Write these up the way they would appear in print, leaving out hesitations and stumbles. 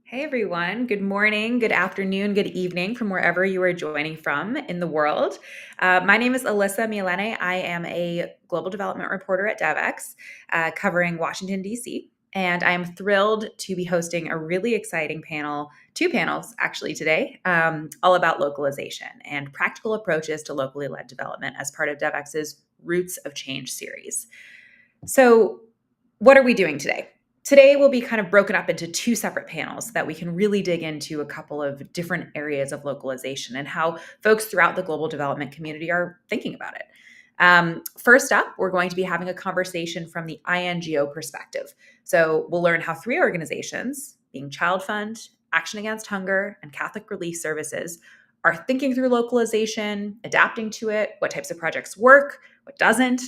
Hey everyone, good morning, good afternoon, good evening from wherever you are joining from in the world. My name is Alyssa Milene. I am a global development reporter at DevX, covering Washington, D.C. And I am thrilled to be hosting a really exciting panel, two panels actually today, all about localization and practical approaches to locally led development as part of DevX's Roots of Change series. So, what are we doing today? Today will be kind of broken up into two separate panels so that we can really dig into a couple of different areas of localization and how folks throughout the global development community are thinking about it. First up, we're going to be having a conversation from the INGO perspective. So we'll learn how three organizations, being Child Fund, Action Against Hunger, and Catholic Relief Services, are thinking through localization, adapting to it, what types of projects work, what doesn't,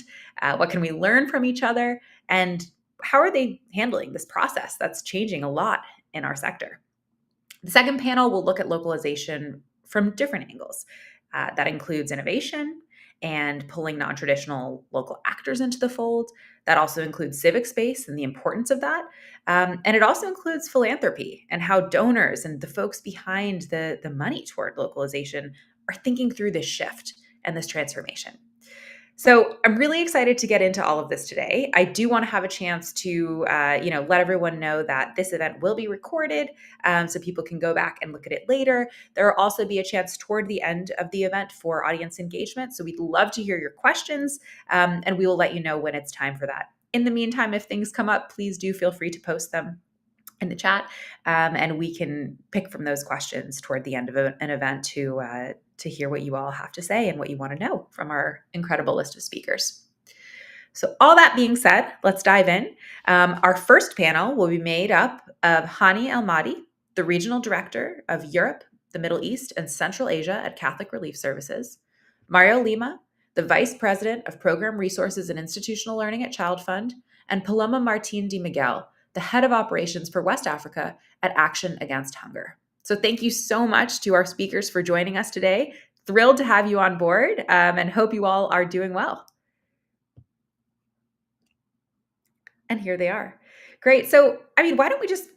what can we learn from each other, and how are they handling this process that's changing a lot in our sector? The second panel will look at localization from different angles. That includes innovation and pulling non traditional local actors into the fold. That also includes civic space and the importance of that. And it also includes philanthropy and how donors and the folks behind the money toward localization are thinking through this shift and this transformation. So I'm really excited to get into all of this today. I do want to have a chance to, let everyone know that this event will be recorded, so people can go back and look at it later. There will also be a chance toward the end of the event for audience engagement. So we'd love to hear your questions, and we will let you know when it's time for that. In the meantime, if things come up, please do feel free to post them in the chat, and we can pick from those questions toward the end of an event to hear what you all have to say and what you want to know from our incredible list of speakers. So all that being said, let's dive in. Our first panel will be made up of Hani El-Mahdi, the Regional Director of Europe, the Middle East, and Central Asia at Catholic Relief Services, Mario Lima, the Vice President of Program Resources and Institutional Learning at Child Fund, and Paloma Martin de Miguel, the Head of Operations for West Africa at Action Against Hunger. So thank you so much to our speakers for joining us today. Thrilled to have you on board, and hope you all are doing well. And here they are. Great. So, why don't we just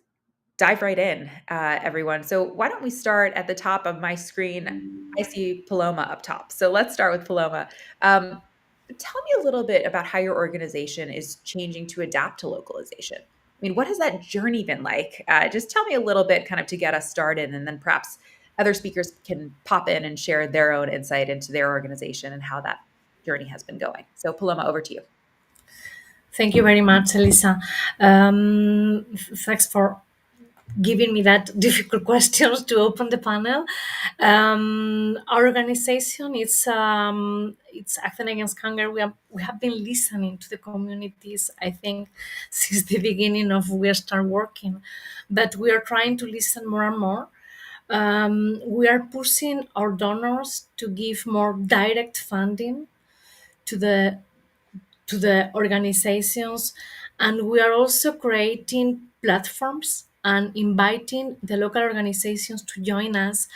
dive right in, everyone? So, why don't we start at the top of my screen? I see Paloma up top. So, let's start with Paloma. Tell me a little bit about how your organization is changing to adapt to localization. What has that journey been like? Just tell me a little bit kind of to get us started, and then perhaps other speakers can pop in and share their own insight into their organization and how that journey has been going. So, Paloma, over to you. Thank you very much, Elisa. Thanks for giving me that difficult questions to open the panel. Our organization it's Action Against Hunger. We have been listening to the communities, I think, since the beginning of we start working, but we are trying to listen more and more. We are pushing our donors to give more direct funding to the organizations, and we are also creating platforms and inviting the local organizations to join us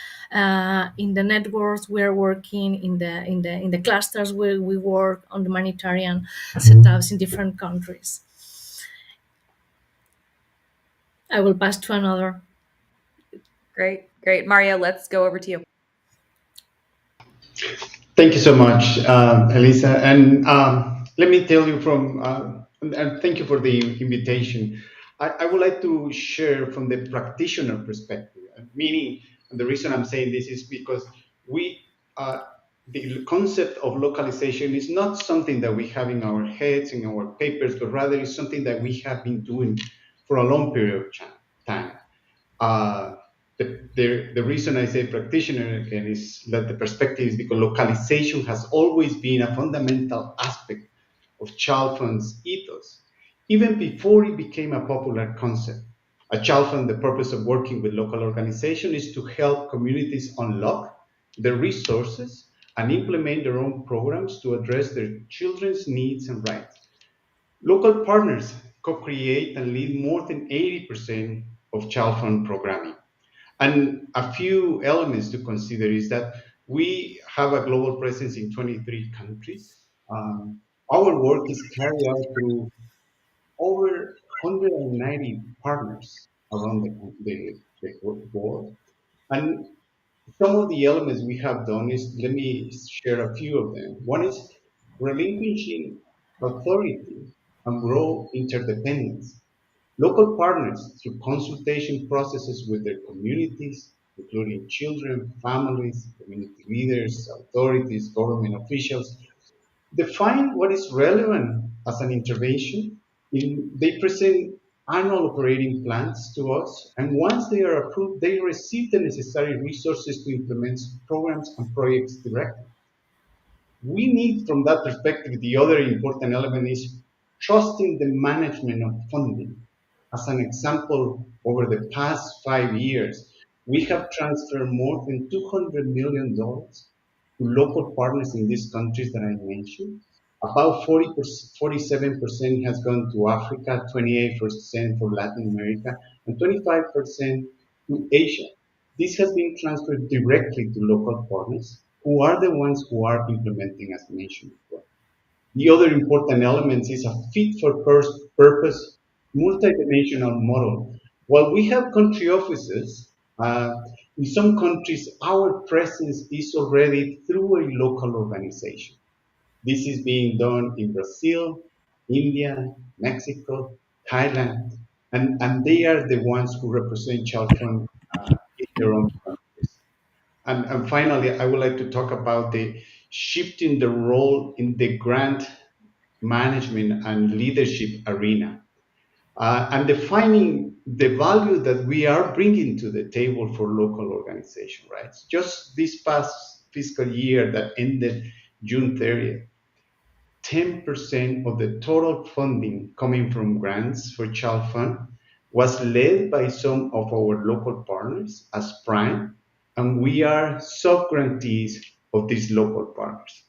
in the networks we are working in the clusters where we work on the humanitarian setups in different countries. I will pass to another. Great. Mario, let's go over to you. Thank you so much, Elisa. And let me tell you and thank you for the invitation. I would like to share from the practitioner perspective, meaning the reason I'm saying this is because the concept of localization is not something that we have in our heads, in our papers, but rather it's something that we have been doing for a long period of time. The reason I say practitioner again is that the perspective is because localization has always been a fundamental aspect of Child Fund's ethos, even before it became a popular concept. At Child Fund, the purpose of working with local organizations is to help communities unlock their resources and implement their own programs to address their children's needs and rights. Local partners co-create and lead more than 80% of Child Fund programming. And a few elements to consider is that we have a global presence in 23 countries. Our work is carried out through over 190 partners around the board. And some of the elements we have done is, let me share a few of them. One is relinquishing authority and grow interdependence. Local partners through consultation processes with their communities, including children, families, community leaders, authorities, government officials, define what is relevant as an intervention. They present annual operating plans to us, and once they are approved, they receive the necessary resources to implement programs and projects directly. We need, from that perspective, the other important element is trusting the management of funding. As an example, over the past 5 years, we have transferred more than $200 million to local partners in these countries that I mentioned. About 47% has gone to Africa, 28% for Latin America, and 25% to Asia. This has been transferred directly to local partners who are the ones who are implementing, as mentioned before. The other important element is a fit for purpose, multidimensional model. While we have country offices, in some countries, our presence is already through a local organization. This is being done in Brazil, India, Mexico, Thailand, and they are the ones who represent child fund in their own countries. And finally, I would like to talk about the shifting the role in the grant management and leadership arena, and defining the value that we are bringing to the table for local organization, right? Just this past fiscal year that ended June 30th, 10% of the total funding coming from grants for child fund was led by some of our local partners as prime, and we are sub-grantees of these local partners.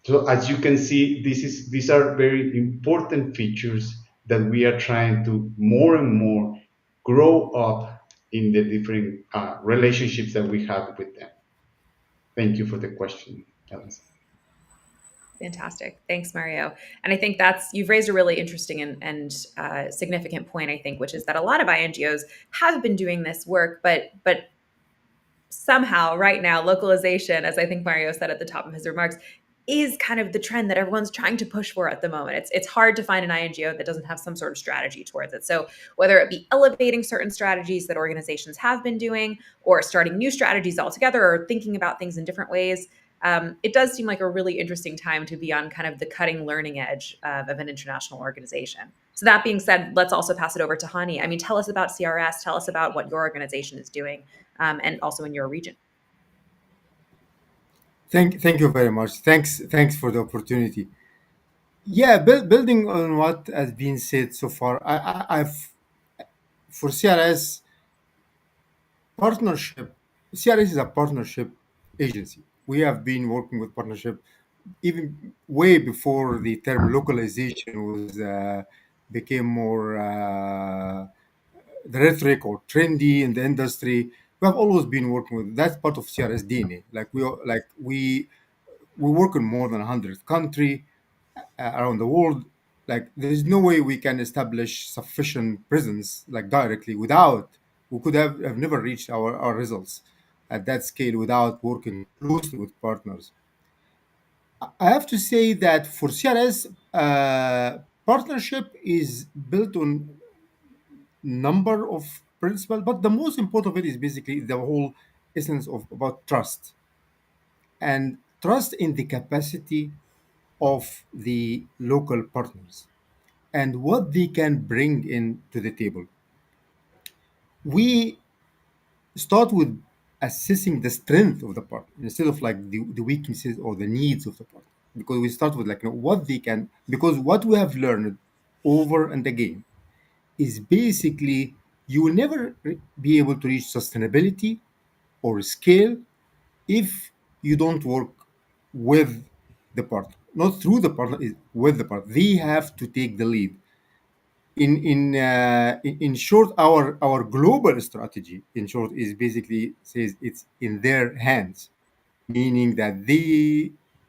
So as you can see, these are very important features that we are trying to more and more grow up in the different relationships that we have with them. Thank you for the question, Elisa. Fantastic. Thanks, Mario. And I think you've raised a really interesting and significant point, I think, which is that a lot of INGOs have been doing this work, but somehow right now localization, as I think Mario said at the top of his remarks, is kind of the trend that everyone's trying to push for at the moment. It's hard to find an INGO that doesn't have some sort of strategy towards it. So whether it be elevating certain strategies that organizations have been doing, or starting new strategies altogether, or thinking about things in different ways, it does seem like a really interesting time to be on kind of the cutting learning edge of an international organization. So that being said, let's also pass it over to Hani. I mean, tell us about CRS. Tell us about what your organization is doing, and also in your region. Thank you very much. Thanks for the opportunity. Yeah, building on what has been said so far, I've for CRS partnership. CRS is a partnership agency. We have been working with partnership even way before the term localization was became more the rhetoric or trendy in the industry. We have always been working with that's part of CRS DNA. We work in more than 100 country around the world. Like there is no way we can establish sufficient presence like directly without we could have never reached our results at that scale without working closely with partners. I have to say that for CRS, partnership is built on number of principles, but the most important of it is basically the whole essence of about trust and trust in the capacity of the local partners and what they can bring in to the table. We start with assessing the strength of the partner instead of like the weaknesses or the needs of the partner, because we start with like what they can, because what we have learned over and again is basically you will never be able to reach sustainability or scale if you don't work with the partner, not through the partner, is with the partner. They have to take the lead. In short, our global strategy, in short, is basically says it's in their hands, meaning that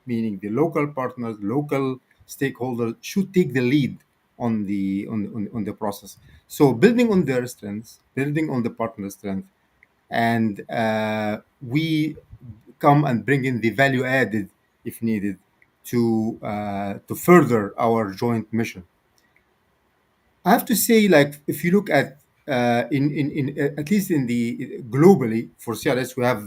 meaning the local partners, local stakeholders should take the lead on the process. So building on their strengths, building on the partner strength, and we come and bring in the value added if needed to further our joint mission. I have to say, like, if you look at in at least in the globally for CRS, we have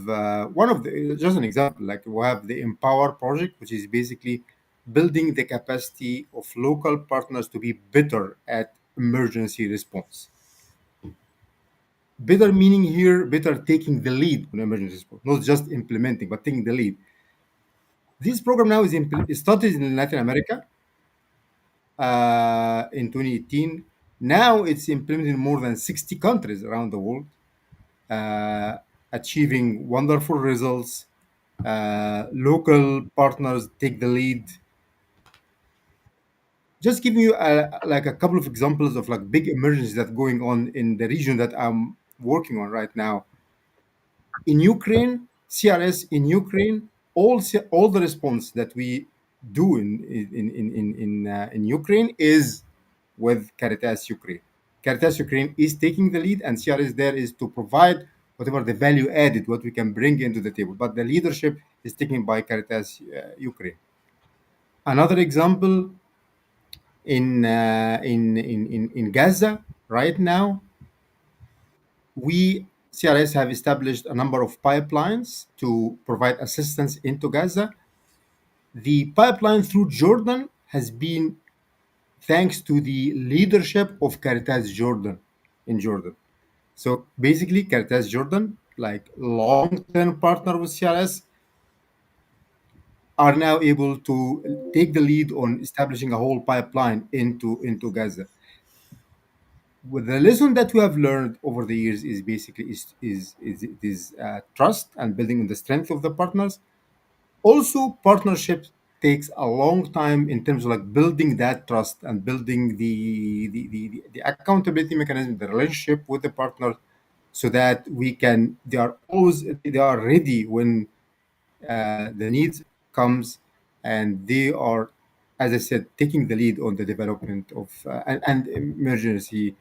one of the just an example. Like we have the Empower project, which is basically building the capacity of local partners to be better at emergency response. Better meaning here, better taking the lead on emergency response, not just implementing, but taking the lead. This program now is started in Latin America in 2018. Now it's implemented in more than 60 countries around the world, uh, achieving wonderful results. Local partners take the lead. Just giving you like a couple of examples of like big emergencies that going on in the region that I'm working on right now. In Ukraine, CRS in Ukraine, all the response that we do in Ukraine is with Caritas Ukraine. Caritas Ukraine is taking the lead, and CRS there is to provide whatever the value added, what we can bring into the table. But the leadership is taken by Caritas Ukraine. Another example in Gaza right now, we CRS have established a number of pipelines to provide assistance into Gaza. The pipeline through Jordan has been thanks to the leadership of Caritas Jordan in Jordan. So basically, Caritas Jordan, like long-term partner with CRS, are now able to take the lead on establishing a whole pipeline into Gaza. Well, the lesson that we have learned over the years is basically is trust and building on the strength of the partners. Also, partnership takes a long time in terms of like building that trust and building the accountability mechanism, the relationship with the partner, so that we can they are ready when the needs comes, and they are, as I said, taking the lead on the development of and emergency,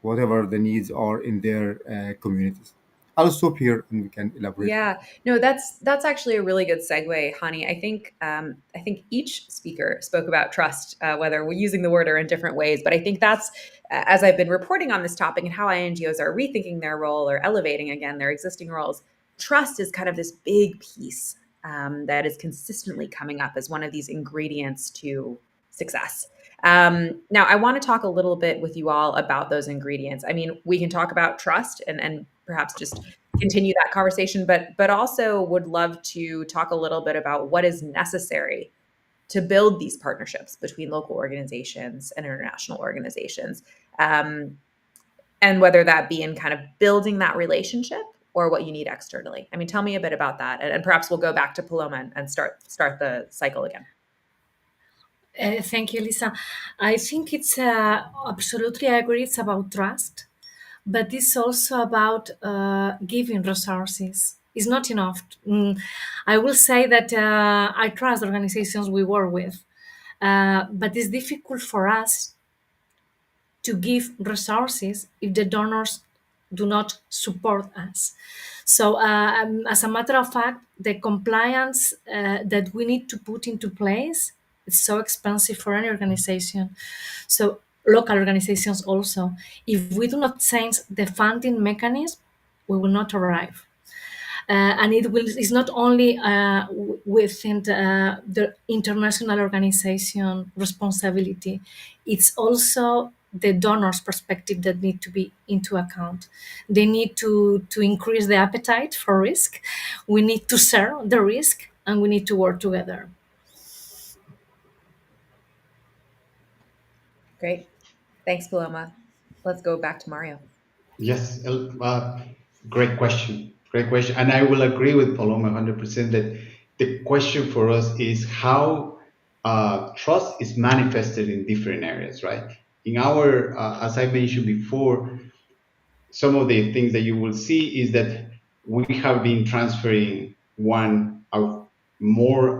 whatever the needs are in their communities. I'll stop here and we can elaborate. Yeah, no, that's actually a really good segue, Hani. I think each speaker spoke about trust, whether we're using the word or in different ways. But I think that's as I've been reporting on this topic and how INGOs are rethinking their role or elevating again their existing roles. Trust is kind of this big piece that is consistently coming up as one of these ingredients to success. Now, I want to talk a little bit with you all about those ingredients. I mean, we can talk about trust and perhaps just continue that conversation, but also would love to talk a little bit about what is necessary to build these partnerships between local organizations and international organizations, and whether that be in kind of building that relationship or what you need externally. I mean, tell me a bit about that, and perhaps we'll go back to Paloma and start the cycle again. Thank you, Lisa. I think it's absolutely I agree. It's about trust, but it's also about giving resources. It's not enough. I will say that I trust organizations we work with, but it's difficult for us to give resources if the donors do not support us. So, as a matter of fact, the compliance that we need to put into place is so expensive for any organization. So, local organizations also, if we do not change the funding mechanism, we will not arrive. And it's not only within the international organization responsibility, it's also the donors perspective that need to be into account. They need to increase the appetite for risk. We need to share the risk, and we need to work together. Great, thanks, Paloma. Let's go back to Mario. Yes, great question. Great question. And I will agree with Paloma 100% that the question for us is how trust is manifested in different areas, right? In our, as I mentioned before, some of the things that you will see is that we have been transferring more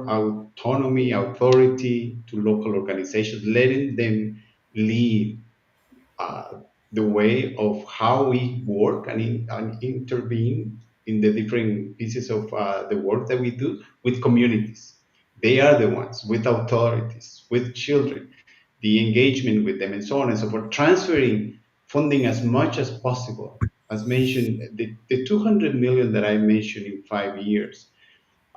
autonomy, authority to local organizations, letting them lead uh, the way of how we work and intervene in the different pieces of the work that we do with communities. They are the ones with authorities, with children, the engagement with them, and so on and so forth, transferring funding as much as possible. As mentioned, the 200 million that I mentioned in 5 years,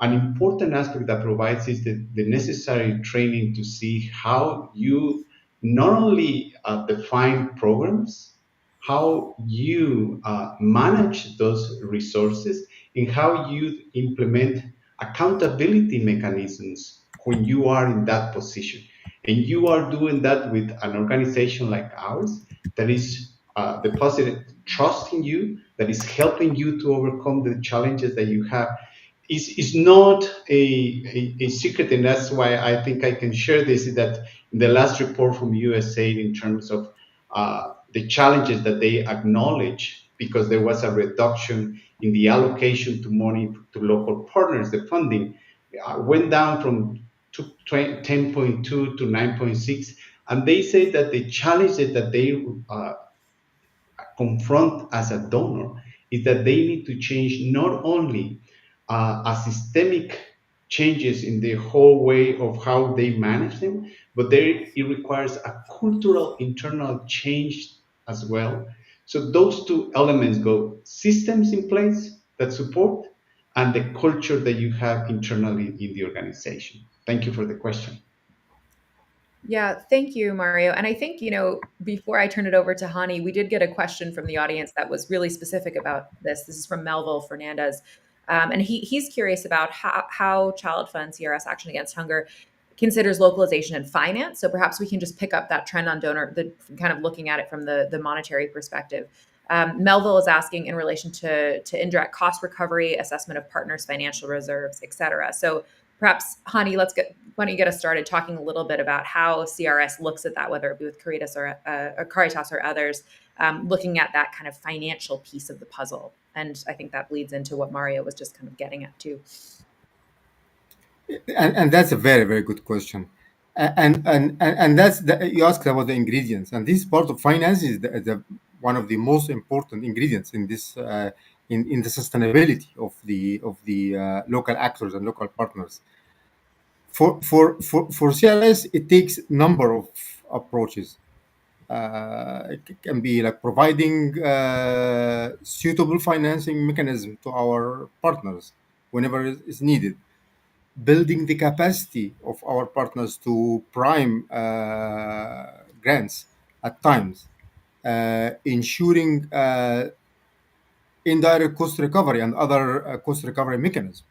an important aspect that provides is the necessary training to see how you not only define programs, how you manage those resources, and how you implement accountability mechanisms when you are in that position. And you are doing that with an organization like ours that is deposited trust in you, that is helping you to overcome the challenges that you have. Is not a secret, and that's why I think I can share this. Is that in the last report from USAID, in terms of the challenges that they acknowledge, because there was a reduction in the allocation to money to local partners, the funding went down from 10.2 to 9.6, and they say that the challenges that they confront as a donor is that they need to change not only a systemic changes in the whole way of how they manage them, but there it requires a cultural internal change as well. So those two elements go: systems in place that support, and the culture that you have internally in the organization. Thank you for the question. Yeah, thank you, Mario. And I think, before I turn it over to Hani, we did get a question from the audience that was really specific about this. This is from Melville Fernandez. And he's curious about how Child Fund CRS Action Against Hunger considers localization and finance. So perhaps we can just pick up that trend on kind of looking at it from the monetary perspective. Melville is asking in relation to indirect cost recovery, assessment of partners' financial reserves, et cetera. So perhaps, Hani, why don't you get us started talking a little bit about how CRS looks at that, whether it be with Caritas or others, looking at that kind of financial piece of the puzzle. And I think that bleeds into what Mario was just kind of getting at too. And that's a very, very good question. And that's you asked about the ingredients, and this part of finance is one of the most important ingredients in this in the sustainability of the local actors and local partners. For CRS, it takes number of approaches. It can be like providing suitable financing mechanism to our partners whenever is needed, building the capacity of our partners to prime grants at times, ensuring indirect cost recovery and other cost recovery mechanisms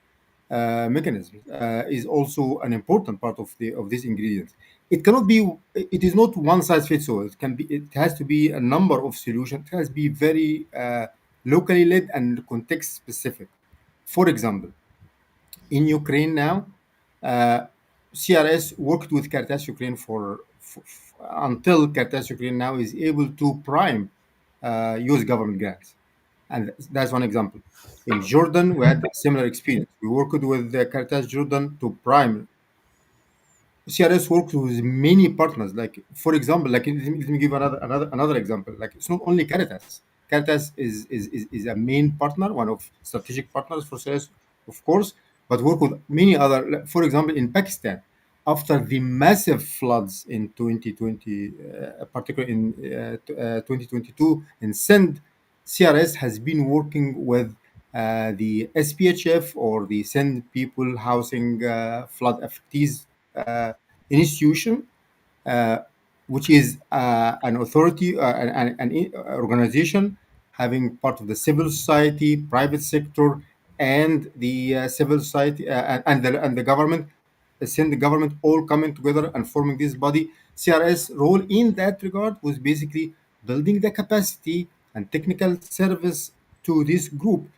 is also an important part of the of these ingredients. It cannot be. It is not one size fits all. It can be. It has to be a number of solutions. It has to be very locally led and context specific. For example, in Ukraine now, CRS worked with Caritas Ukraine until Caritas Ukraine now is able to prime U.S. government grants, and that's one example. In Jordan, we had a similar experience. We worked with the Caritas Jordan to prime. CRS works with many partners. Like for example, let me give another example. Like it's not only Caritas. Caritas is a main partner, one of strategic partners for CRS, of course, but work with many other. For example, in Pakistan, after the massive floods in 2020, particularly in 2022 in Sindh, CRS has been working with the SPHF, or the Sindh People Housing Flood Affectees institution, uh, which is an authority, an organization having part of the civil society, private sector, and the civil society, and the government, send the government, all coming together and forming this body. CRS role in that regard was basically building the capacity and technical service to this group,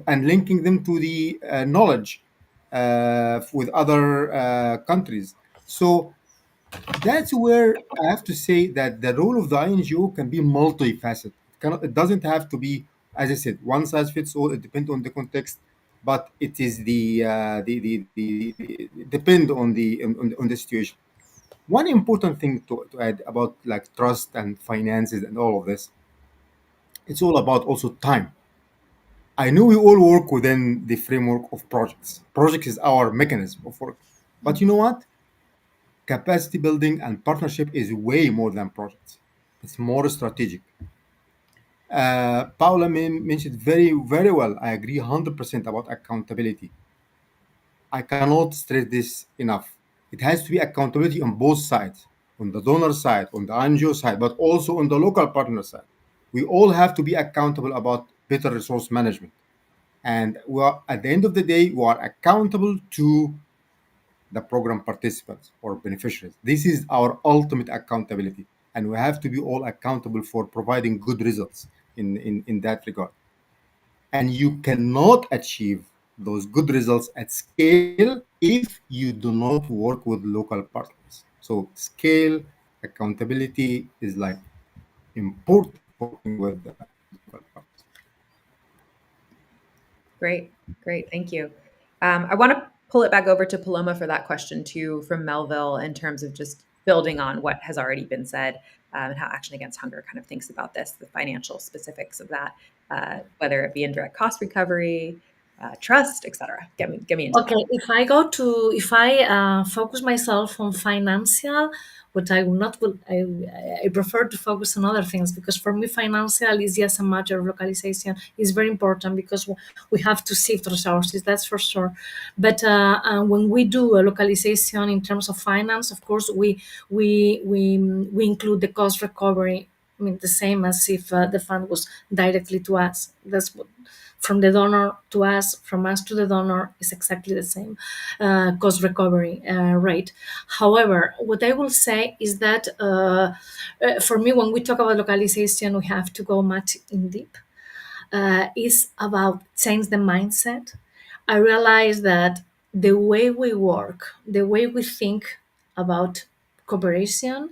and linking them to the knowledge with other countries. So that's where I have to say that the role of the INGO can be multifaceted. It doesn't have to be, as I said, one size fits all. It depends on the context, but it is depend on the situation. One important thing to add about like trust and finances and all of this, it's all about also time. I know we all work within the framework of projects. Project is our mechanism of work. But you know what? Capacity building and partnership is way more than projects. It's more strategic. Paula mentioned very, very well. I agree 100% about accountability. I cannot stress this enough. It has to be accountability on both sides, on the donor side, on the NGO side, but also on the local partner side. We all have to be accountable about better resource management. And we are, at the end of the day, we are accountable to the program participants or beneficiaries. This is our ultimate accountability. And we have to be all accountable for providing good results in that regard. And you cannot achieve those good results at scale if you do not work with local partners. So scale accountability is like important for working with the local partners. Great, great. Thank you. I want to pull it back over to Paloma for that question too from Melville in terms of just building on what has already been said and how Action Against Hunger kind of thinks about this, the financial specifics of that, whether it be indirect cost recovery, trust, etc. Get me into that. Okay, if I focus myself on financial, but I will not will I prefer to focus on other things, because for me financial is just a matter of localization. It's very important because we have to sift resources, that's for sure. But when we do a localization in terms of finance, of course we include the cost recovery. I mean, the same as if the fund was directly to us. That's what, from the donor to us, from us to the donor, is exactly the same cost recovery rate. However, what I will say is that for me, when we talk about localization, we have to go much in deep. Is about change the mindset. I realize that the way we work, the way we think about cooperation,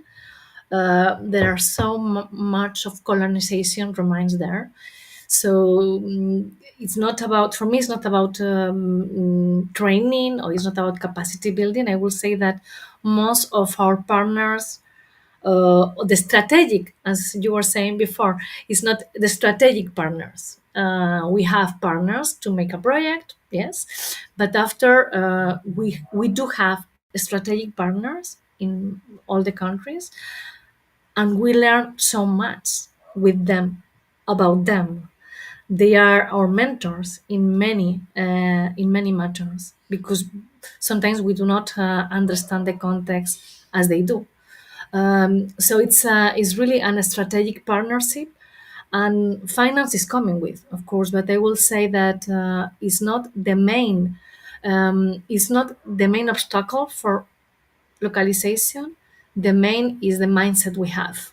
there are so much of colonization remains there. So it's not about, for me, it's not about training, or it's not about capacity building. I will say that most of our partners, the strategic, as you were saying before, is not the strategic partners. We have partners to make a project, yes, but after we do have strategic partners in all the countries, and we learn so much with them, about them. They are our mentors in many matters, because sometimes we do not understand the context as they do. So it's really an strategic partnership, and finance is coming with, of course. But I will say that it's not the main obstacle for localization. The main is the mindset we have,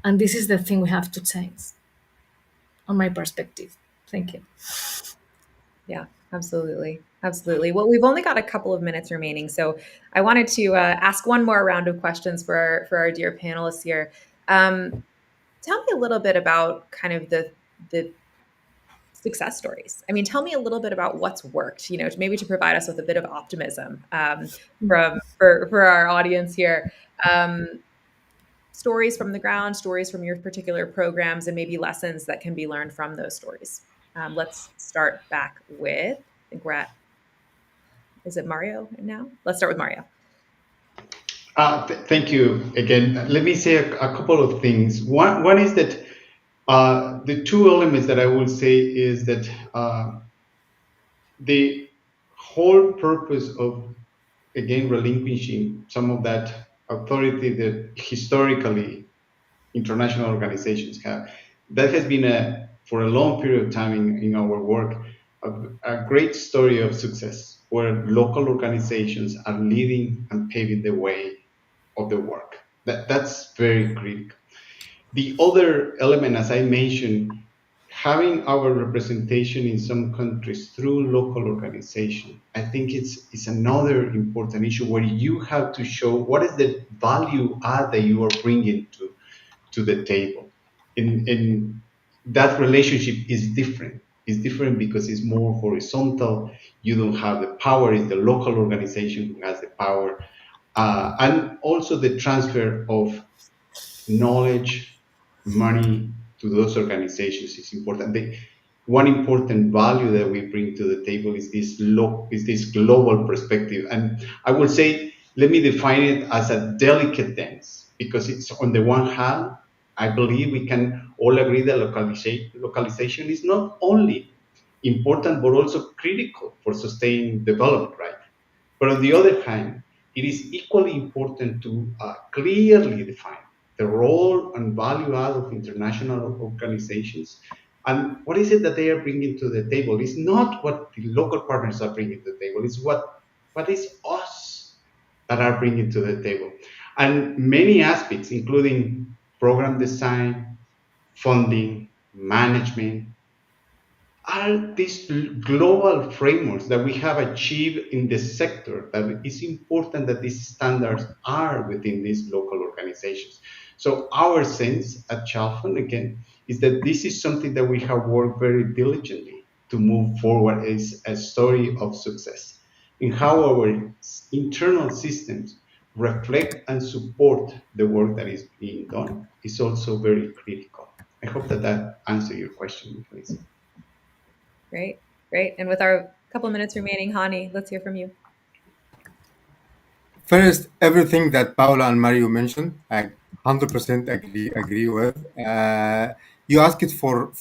and this is the thing we have to change, on my perspective. Thank you. Yeah, absolutely. Absolutely. Well, we've only got a couple of minutes remaining, so I wanted to ask one more round of questions for our dear panelists here. Tell me a little bit about kind of the success stories. I mean, tell me a little bit about what's worked. You know, maybe to provide us with a bit of optimism from for our audience here. Um, Stories from the ground, stories from your particular programs, and maybe lessons that can be learned from those stories. Let's start back with, I think we're at, is it Mario now? Let's start with Mario. Thank you again. Let me say a couple of things. One is that the two elements that I will say is that the whole purpose of, again, relinquishing some of that authority that historically international organizations have, that has been for a long period of time in our work, a great story of success, where local organizations are leading and paving the way of the work. That's very critical. The other element, as I mentioned, having our representation in some countries through local organization, I think it's another important issue where you have to show what is the value add that you are bringing to the table. In that relationship is different. It's different because it's more horizontal. You don't have the power. It's the local organization who has the power, and also the transfer of knowledge, money to those organizations is important. one important value that we bring to the table is this global perspective. And I would say, let me define it as a delicate dance, because it's, on the one hand, I believe we can all agree that localization is not only important but also critical for sustaining development, right? But on the other hand, it is equally important to clearly define the role and value add of international organizations, and what is it that they are bringing to the table. It's not what the local partners are bringing to the table, it's what is us that are bringing to the table. And many aspects, including program design, funding, management, are these global frameworks that we have achieved in the sector, that it's important that these standards are within these local organizations. So our sense at Chalfont, again, is that this is something that we have worked very diligently to move forward as a story of success, in how our internal systems reflect and support the work that is being done is also very critical. I hope that that answers your question, Lisa. Great, great. And with our couple of minutes remaining, Hani, let's hear from you. First, everything that Paula and Mario mentioned, I 100% agree with. You asked for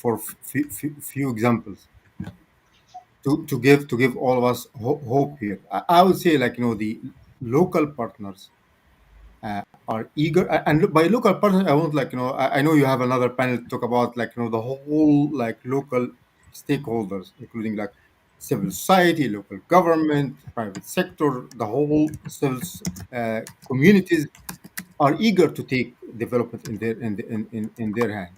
few examples to give all of us hope here. I would say, like, the local partners are eager, and by local partners I want, like, I know you have another panel to talk about, like, the whole, like, local stakeholders, including, like, civil society, local government, private sector, the whole civil communities are eager to take development in their hand.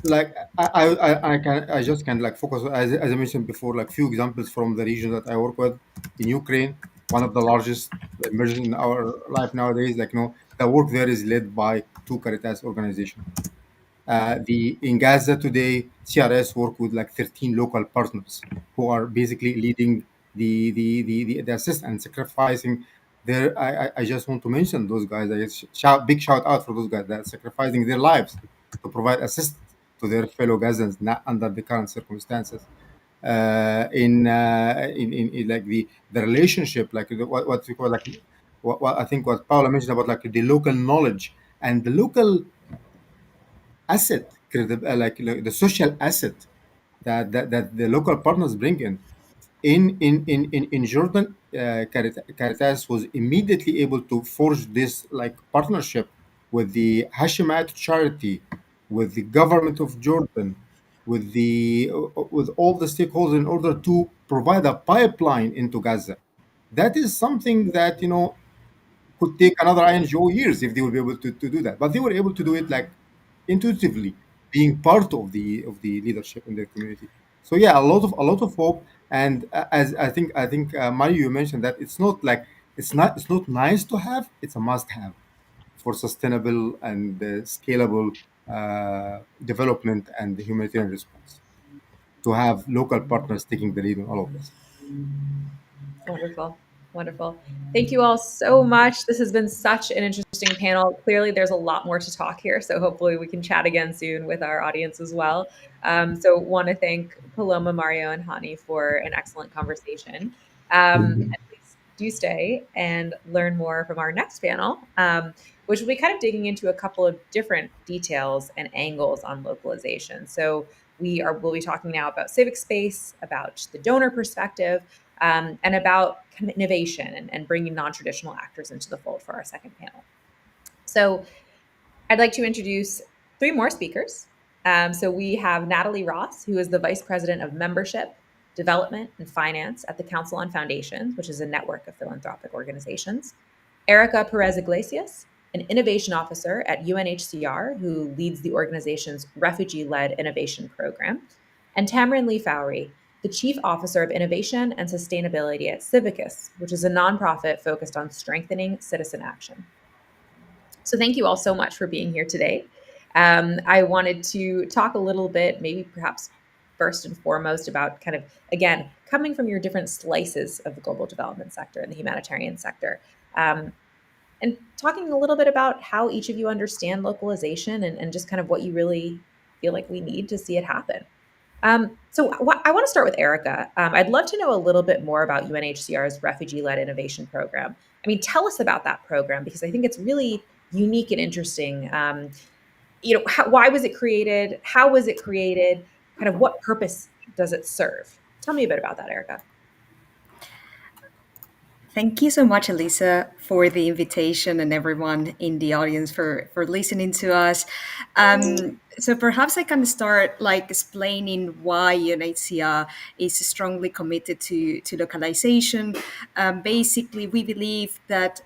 Like, I just can, like, focus, as I mentioned before, like, few examples from the region that I work with in Ukraine, one of the largest emerging in our life nowadays. Like, the work there is led by two Caritas organizations. The In Gaza today, CRS work with, like, 13 local partners who are basically leading the assist and sacrificing their. I just want to mention those guys. I guess big shout out for those guys that are sacrificing their lives to provide assist to their fellow Gazans, not under the current circumstances. In like the relationship, like, what we call, like, what I think what Paula mentioned about, like, the local knowledge and the local asset, like the social asset that the local partners bring in Jordan. Caritas was immediately able to forge this, like, partnership with the Hashemite charity, with the government of Jordan, with all the stakeholders, in order to provide a pipeline into Gaza. That is something that, could take another INGO years if they will be able to do that. But they were able to do it, like, intuitively, being part of the leadership in their community. So yeah, a lot of hope. And as I think Mario, you mentioned that it's not nice to have, it's a must have for sustainable and scalable development and the humanitarian response, to have local partners taking the lead on all of this. Wonderful. Wonderful. Thank you all so much. This has been such an interesting panel. Clearly, there's a lot more to talk here. So, hopefully, we can chat again soon with our audience as well. So, want to thank Paloma, Mario, and Hani for an excellent conversation. And please do stay and learn more from our next panel, which will be kind of digging into a couple of different details and angles on localization. So, we'll be talking now about civic space, about the donor perspective, and about kind of innovation and bringing non-traditional actors into the fold for our second panel. So I'd like to introduce three more speakers. So we have Natalie Ross, who is the Vice President of Membership, Development, and Finance at the Council on Foundations, which is a network of philanthropic organizations. Erica Perez Iglesias, an innovation officer at UNHCR, who leads the organization's refugee-led innovation program. And Tamron Lee Fowry, the Chief Officer of Innovation and Sustainability at Civicus, which is a nonprofit focused on strengthening citizen action. So thank you all so much for being here today. I wanted to talk a little bit, maybe perhaps first and foremost, about kind of, again, coming from your different slices of the global development sector and the humanitarian sector, and talking a little bit about how each of you understand localization and just kind of what you really feel like we need to see it happen. I want to start with Erica. I'd love to know a little bit more about UNHCR's refugee-led innovation program. I mean, tell us about that program because I think it's really unique and interesting. Why was it created? How was it created? Kind of what purpose does it serve? Tell me a bit about that, Erica. Thank you so much, Elisa, for the invitation and everyone in the audience for listening to us. So perhaps I can start like explaining why UNHCR is strongly committed to localization. Basically, we believe that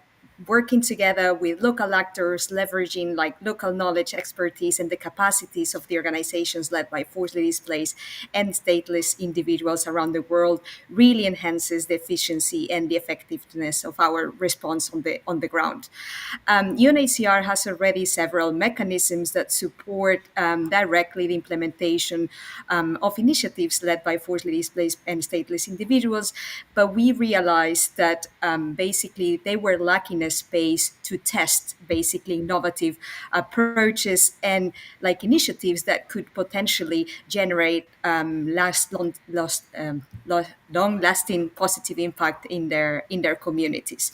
working together with local actors, leveraging like local knowledge, expertise, and the capacities of the organizations led by forcibly displaced and stateless individuals around the world really enhances the efficiency and the effectiveness of our response on the ground. UNHCR has already several mechanisms that support directly the implementation of initiatives led by forcibly displaced and stateless individuals, but we realized that basically they were lacking a space to test basically innovative approaches and like initiatives that could potentially generate long lasting positive impact in their communities.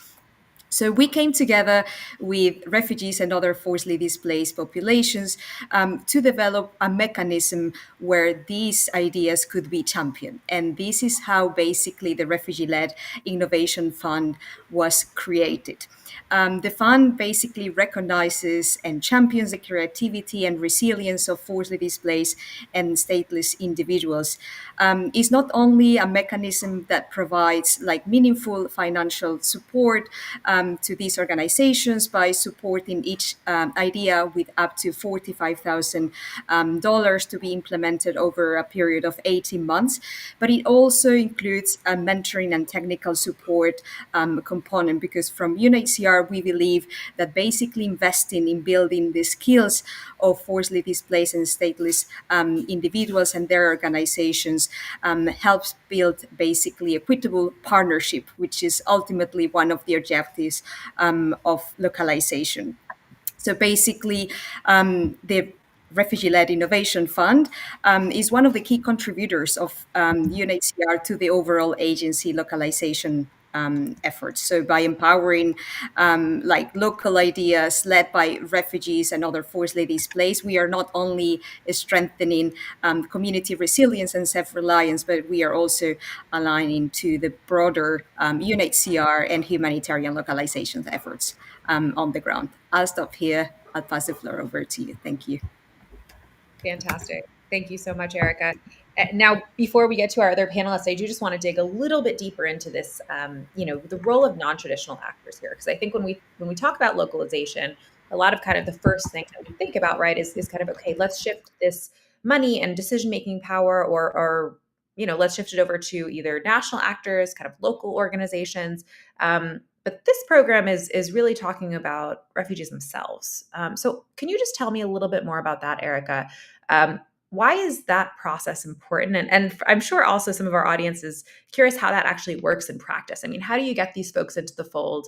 So we came together with refugees and other forcibly displaced populations to develop a mechanism where these ideas could be championed. And this is how basically the Refugee-led Innovation Fund was created. The fund basically recognizes and champions the creativity and resilience of forcibly displaced and stateless individuals. It's not only a mechanism that provides like meaningful financial support to these organizations by supporting each idea with up to $45,000 to be implemented over a period of 18 months, but it also includes a mentoring and technical support component because from UNHCR we believe that basically investing in building the skills of forcibly displaced and stateless individuals and their organizations helps build basically equitable partnership, which is ultimately one of the objectives of localization. So basically, the Refugee-led Innovation Fund is one of the key contributors of UNHCR to the overall agency localization efforts. So by empowering like local ideas led by refugees and other forcibly displaced, we are not only strengthening community resilience and self-reliance, but we are also aligning to the broader UNHCR and humanitarian localization efforts on the ground. I'll stop here. I'll pass the floor over to you. Thank you. Fantastic. Thank you so much, Erica. Now, before we get to our other panelists, I do just want to dig a little bit deeper into this, the role of non-traditional actors here, because I think when we talk about localization, a lot of kind of the first thing that we think about, right, is kind of okay, let's shift this money and decision-making power, or let's shift it over to either national actors, kind of local organizations. But this program is really talking about refugees themselves. So, can you just tell me a little bit more about that, Erica? Um, why is that process important? And I'm sure also some of our audience is curious how that actually works in practice. I mean, how do you get these folks into the fold,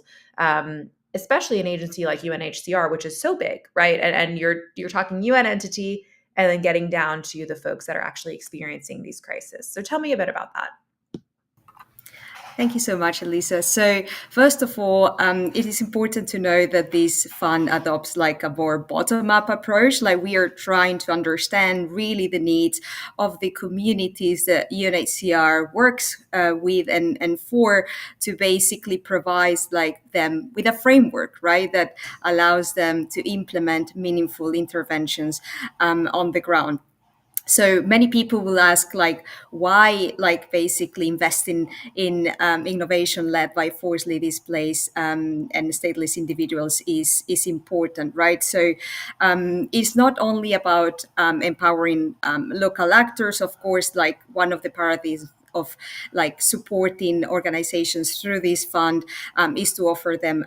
especially an agency like UNHCR, which is so big, right? And you're talking UN entity and then getting down to the folks that are actually experiencing these crises. So tell me a bit about that. Thank you so much, Elisa. So first of all, it is important to know that this fund adopts like a more bottom-up approach. Like we are trying to understand really the needs of the communities that UNHCR works with and for to basically provide like them with a framework, right, that allows them to implement meaningful interventions on the ground. So many people will ask like why like basically investing in innovation led by forcibly displaced and stateless individuals is important, right? So it's not only about empowering local actors. Of course, like one of the priorities of like supporting organizations through this fund is to offer them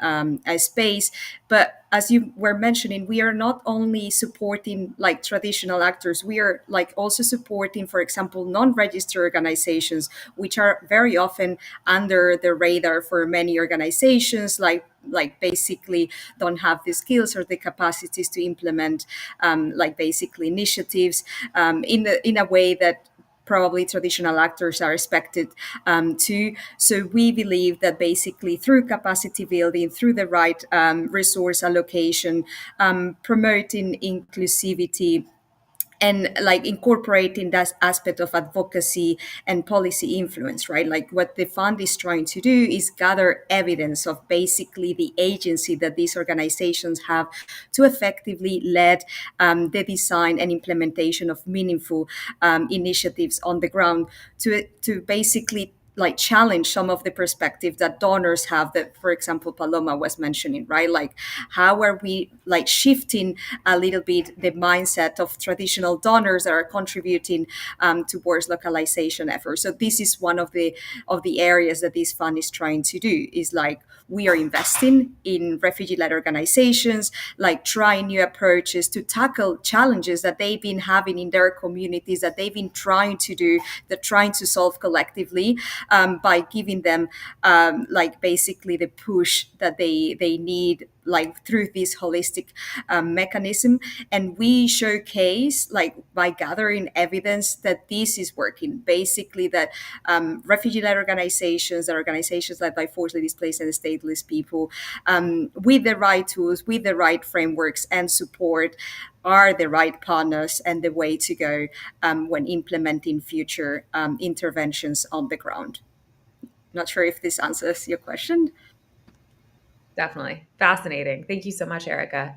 a space. But as you were mentioning, we are not only supporting like traditional actors, we are like also supporting, for example, non-registered organizations, which are very often under the radar for many organizations, like basically don't have the skills or the capacities to implement like basically initiatives in a way that probably traditional actors are expected to. So we believe that basically through capacity building, through the right resource allocation, promoting inclusivity, and like incorporating that aspect of advocacy and policy influence, right? Like what the fund is trying to do is gather evidence of basically the agency that these organizations have to effectively lead the design and implementation of meaningful initiatives on the ground, to basically like challenge some of the perspective that donors have, that for example Paloma was mentioning, right? Like how are we like shifting a little bit the mindset of traditional donors that are contributing towards localization efforts. So this is one of the areas that this fund is trying to do, is like we are investing in refugee-led organizations, like trying new approaches to tackle challenges that they've been having in their communities, that they've been trying to do, that trying to solve collectively, by giving them like basically the push that they need, like through this holistic mechanism. And we showcase like by gathering evidence that this is working, basically that refugee-led organizations, that organizations led by forcibly displaced and stateless people, with the right tools, with the right frameworks and support, are the right partners and the way to go when implementing future interventions on the ground. Not sure if this answers your question. Definitely. Fascinating. Thank you so much, Erica.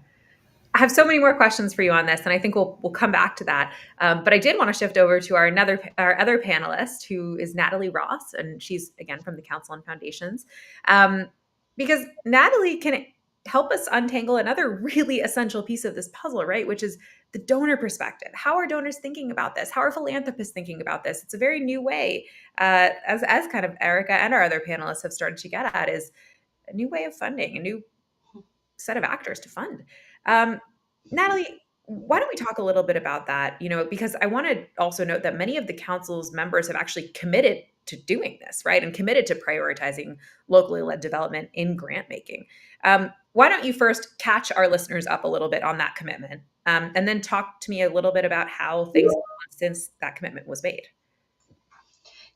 I have so many more questions for you on this, and I think we'll come back to that. But I did want to shift over to our other panelist, who is Natalie Ross, and she's again from the Council on Foundations, because Natalie can help us untangle another really essential piece of this puzzle, right? Which is the donor perspective. How are donors thinking about this? How are philanthropists thinking about this? It's a very new way, as kind of Erica and our other panelists have started to get at, is a new way of funding, a new set of actors to fund. Natalie, why don't we talk a little bit about that? Because I want to also note that many of the council's members have actually committed to doing this, right? And committed to prioritizing locally led development in grant making. Why don't you first catch our listeners up a little bit on that commitment, and then talk to me a little bit about how things have gone since that commitment was made.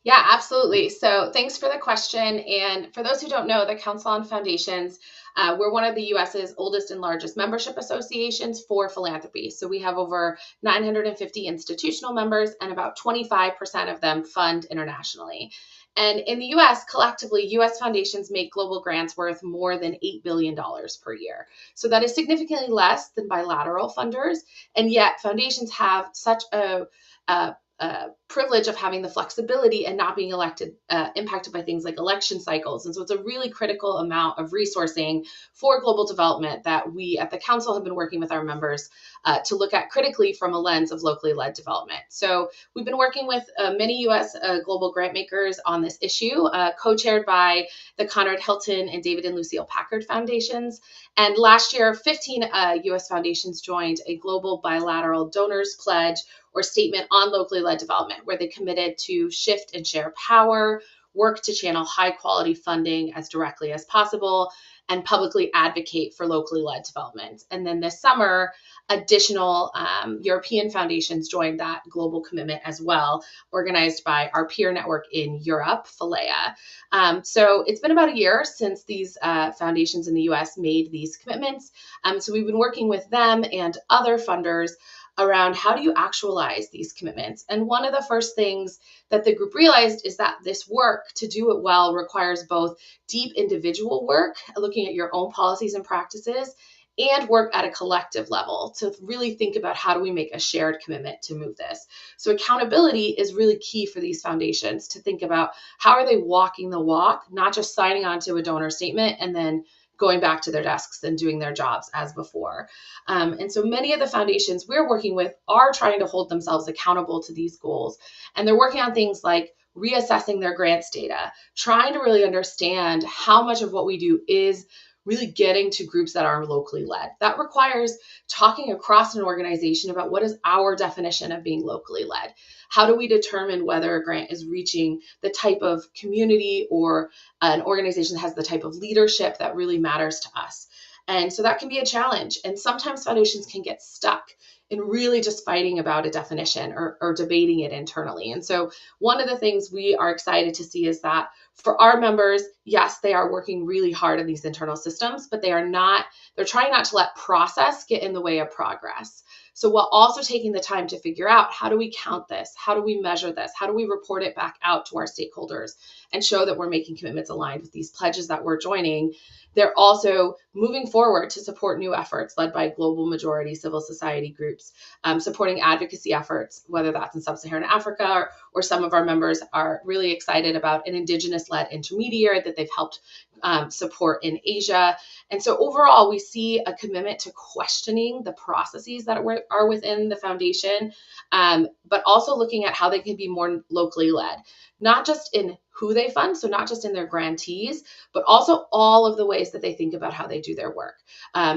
Yeah, absolutely. So thanks for the question. And for those who don't know, the Council on Foundations, we're one of the US's oldest and largest membership associations for philanthropy. So we have over 950 institutional members, and about 25% of them fund internationally. And in the US, collectively, US foundations make global grants worth more than $8 billion per year. So that is significantly less than bilateral funders. And yet foundations have such a privilege of having the flexibility and not being impacted by things like election cycles. And so it's a really critical amount of resourcing for global development that we at the council have been working with our members to look at critically from a lens of locally led development. So we've been working with many U.S. Global grant makers on this issue, co-chaired by the Conrad Hilton and David and Lucille Packard Foundations. And last year, 15 U.S. foundations joined a global bilateral donors pledge or statement on locally led development, where they committed to shift and share power, work to channel high quality funding as directly as possible, and publicly advocate for locally led development. And then this summer, additional European foundations joined that global commitment as well, organized by our peer network in Europe, Philea. So it's been about a year since these foundations in the US made these commitments. So we've been working with them and other funders around how do you actualize these commitments. And one of the first things that the group realized is that this work, to do it well, requires both deep individual work, looking at your own policies and practices, and work at a collective level to really think about how do we make a shared commitment to move this. So accountability is really key for these foundations to think about how are they walking the walk, not just signing on to a donor statement and then going back to their desks and doing their jobs as before. And so many of the foundations we're working with are trying to hold themselves accountable to these goals. And they're working on things like reassessing their grants data, trying to really understand how much of what we do is really getting to groups that are locally led. That requires talking across an organization about what is our definition of being locally led. How do we determine whether a grant is reaching the type of community or an organization that has the type of leadership that really matters to us? And so that can be a challenge. And sometimes foundations can get stuck in really just fighting about a definition or debating it internally. And so one of the things we are excited to see is that for our members, yes, they are working really hard in these internal systems, but they're trying not to let process get in the way of progress. So while also taking the time to figure out, how do we count this? How do we measure this? How do we report it back out to our stakeholders and show that we're making commitments aligned with these pledges that we're joining? They're also moving forward to support new efforts led by global majority civil society groups, supporting advocacy efforts, whether that's in sub-Saharan Africa, or some of our members are really excited about an Indigenous-led intermediary that they've helped support in Asia. And so overall, we see a commitment to questioning the processes that are within the foundation, but also looking at how they can be more locally led, not just in who they fund, so not just in their grantees, but also all of the ways that they think about how they do their work.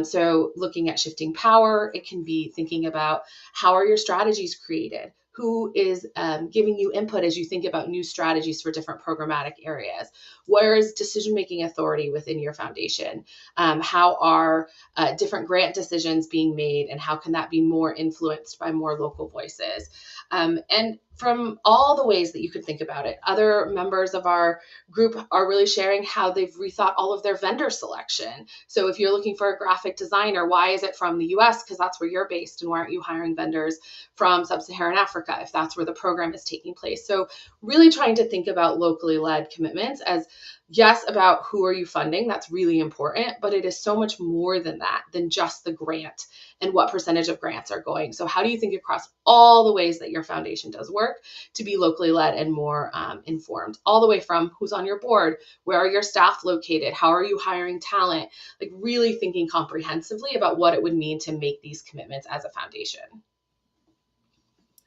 So looking at shifting power, it can be thinking about how are your strategies created? Who is giving you input as you think about new strategies for different programmatic areas? Where is decision-making authority within your foundation? How are different grant decisions being made, and how can that be more influenced by more local voices? And from all the ways that you could think about it, other members of our group are really sharing how they've rethought all of their vendor selection. So if you're looking for a graphic designer, why is it from the US? Because that's where you're based. And why aren't you hiring vendors from sub-Saharan Africa if that's where the program is taking place? So really trying to think about locally led commitments as, yes, about who are you funding? That's really important, but it is so much more than that, than just the grant and what percentage of grants are going. So how do you think across all the ways that your foundation does work to be locally led and more informed, all the way from who's on your board, where are your staff located, how are you hiring talent, like really thinking comprehensively about what it would mean to make these commitments as a foundation.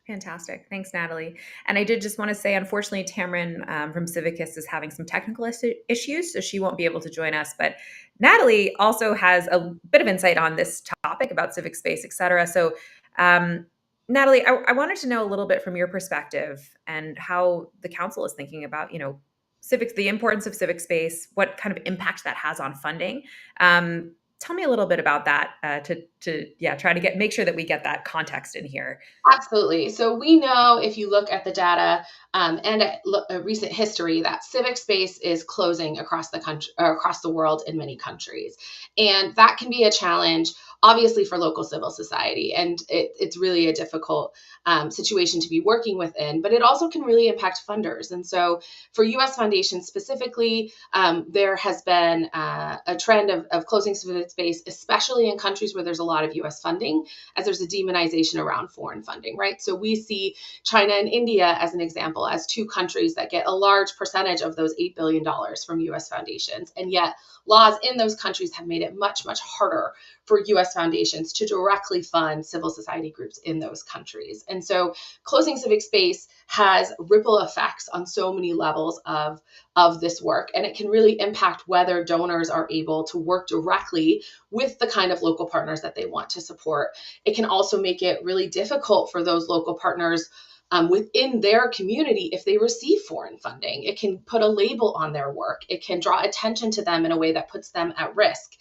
Fantastic. Thanks, Natalie. And I did just want to say, unfortunately, Tamron from Civicus is having some technical issues, so she won't be able to join us. But Natalie also has a bit of insight on this topic about civic space, et cetera. So, Natalie, I wanted to know a little bit from your perspective and how the council is thinking about, civics, the importance of civic space, what kind of impact that has on funding. Tell me a little bit about that to try to make sure that we get that context in here. Absolutely. So we know, if you look at the data and at recent history, that civic space is closing across the country, or across the world in many countries, and that can be a challenge, obviously, for local civil society, and it's really a difficult situation to be working within. But it also can really impact funders. And so, for U.S. foundations specifically, there has been a trend of closing civic space, especially in countries where there's a lot of U.S. funding, as there's a demonization around foreign funding, right? So we see China and India as an example, as two countries that get a large percentage of those $8 billion from US foundations. And yet laws in those countries have made it much, much harder for US foundations to directly fund civil society groups in those countries. And so closing civic space has ripple effects on so many levels of this work. And it can really impact whether donors are able to work directly with the kind of local partners that they want to support. It can also make it really difficult for those local partners within their community if they receive foreign funding. It can put a label on their work. It can draw attention to them in a way that puts them at risk.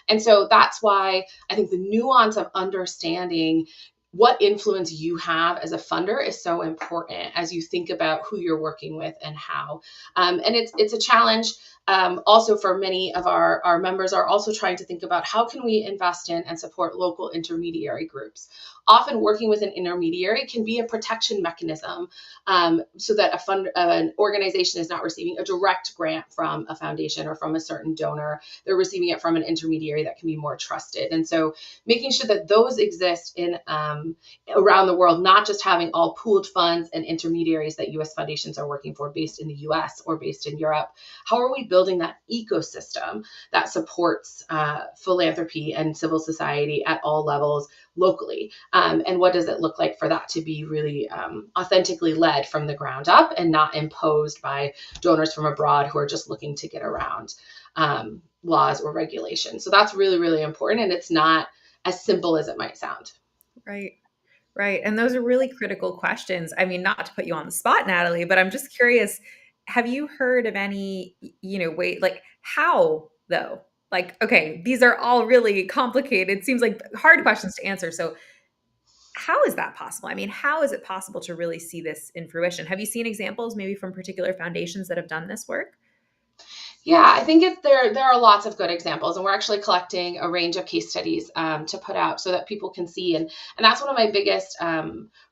And so that's why I think the nuance of understanding what influence you have as a funder is so important as you think about who you're working with and how. And it's a challenge. Also, for many of our members are also trying to think about how can we invest in and support local intermediary groups. Often working with an intermediary can be a protection mechanism so that an organization is not receiving a direct grant from a foundation or from a certain donor. They're receiving it from an intermediary that can be more trusted. And so making sure that those exist in around the world, not just having all pooled funds and intermediaries that US foundations are working for based in the US or based in Europe. How are we building that ecosystem that supports philanthropy and civil society at all levels locally? And what does it look like for that to be really authentically led from the ground up and not imposed by donors from abroad who are just looking to get around laws or regulations? So that's really, really important. And it's not as simple as it might sound. Right. Right. And those are really critical questions. I mean, not to put you on the spot, Natalie, but I'm just curious, have you heard of any, way, like how though? Like, okay, these are all really complicated. Seems like hard questions to answer. So how is that possible? I mean, how is it possible to really see this in fruition? Have you seen examples maybe from particular foundations that have done this work? Yeah, I think there are lots of good examples, and we're actually collecting a range of case studies to put out so that people can see. And that's one of my biggest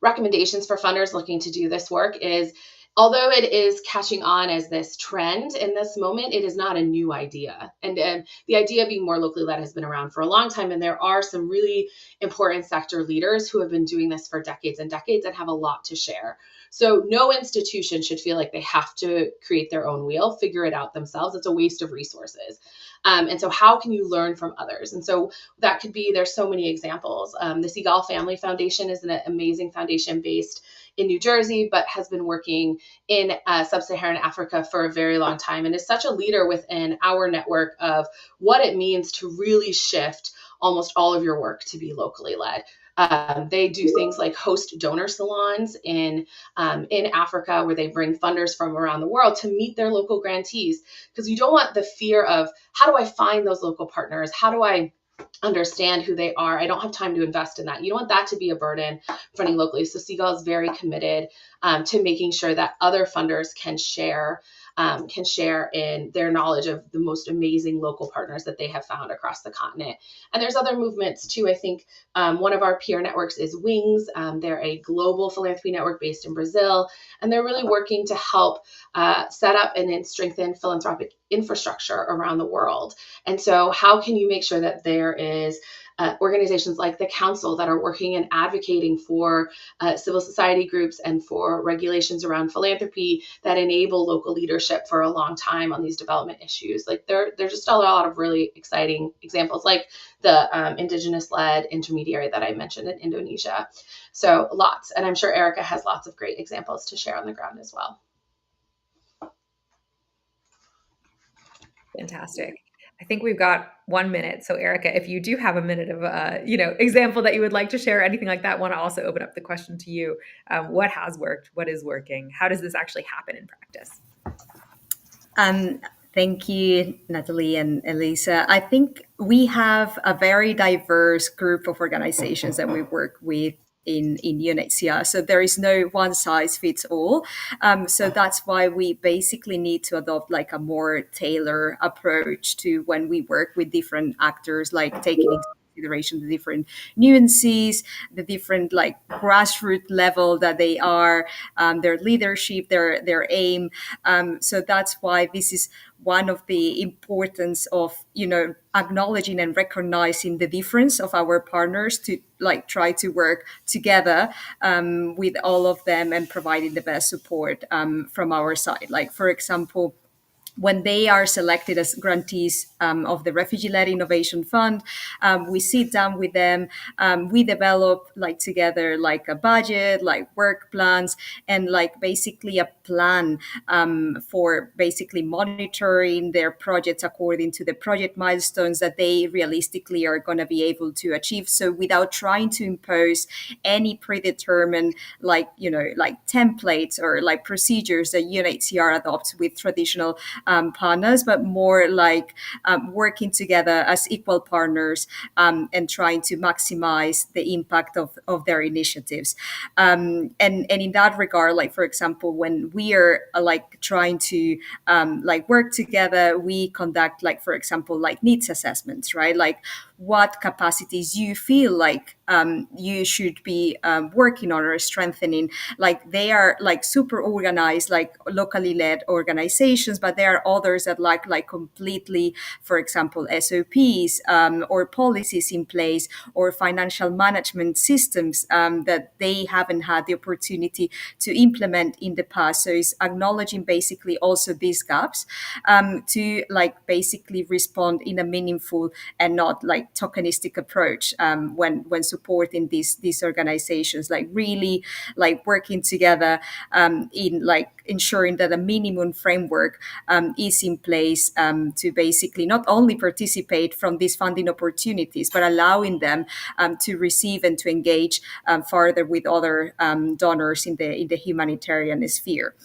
recommendations for funders looking to do this work is, although it is catching on as this trend in this moment, it is not a new idea. And the idea of being more locally led has been around for a long time, and there are some really important sector leaders who have been doing this for decades and decades and have a lot to share. So no institution should feel like they have to create their own wheel, figure it out themselves. It's a waste of resources. And so how can you learn from others? And so that could be, there's so many examples. The Seagal Family Foundation is an amazing foundation based in New Jersey, but has been working in sub-Saharan Africa for a very long time and is such a leader within our network of what it means to really shift almost all of your work to be locally led. They do things like host donor salons in Africa, where they bring funders from around the world to meet their local grantees, because you don't want the fear of, how do I find those local partners? How do I understand who they are? I don't have time to invest in that. You don't want that to be a burden funding locally. So Seagal is very committed to making sure that other funders can share in their knowledge of the most amazing local partners that they have found across the continent. And there's other movements too. I think one of our peer networks is Wings. They're a global philanthropy network based in Brazil, and they're really working to help set up and then strengthen philanthropic infrastructure around the world. And so how can you make sure that there is organizations like the Council that are working and advocating for civil society groups and for regulations around philanthropy that enable local leadership for a long time on these development issues? Like there's just a lot of really exciting examples, like the indigenous-led intermediary that I mentioned in Indonesia. So lots, and I'm sure Erica has lots of great examples to share on the ground as well. Fantastic. I think we've got 1 minute. So Erica, if you do have a minute of example that you would like to share, anything like that, want to also open up the question to you. What has worked? What is working? How does this actually happen in practice? Thank you, Natalie and Elisa. I think we have a very diverse group of organizations that we work with in UNHCR. So there is no one size fits all. So that's why we basically need to adopt like a more tailored approach to when we work with different actors, like taking into consideration the different nuances, the different like grassroots level that they are, their leadership, their aim. So that's why this is one of the importance of acknowledging and recognizing the difference of our partners, to like try to work together with all of them and providing the best support from our side. Like, for example, when they are selected as grantees of the Refugee-Led Innovation Fund, we sit down with them, we develop like together like a budget, like work plans, and like basically a plan for basically monitoring their projects according to the project milestones that they realistically are going to be able to achieve. So without trying to impose any predetermined like templates or like procedures that UNHCR adopts with traditional partners, but more like working together as equal partners and trying to maximize the impact of their initiatives. And in that regard, like for example, when we are like trying to like work together, we conduct like, for example, like needs assessments, right? Like what capacities you feel like you should be working on or strengthening. Like they are like super organized, like locally led organizations, but there are others that like completely, for example, SOPs or policies in place or financial management systems that they haven't had the opportunity to implement in the past. So it's acknowledging basically also these gaps to like basically respond in a meaningful and not like tokenistic approach when supporting these organizations, like really like working together in like ensuring that a minimum framework is in place to basically not only participate from these funding opportunities, but allowing them to receive and to engage further with other donors in the humanitarian sphere.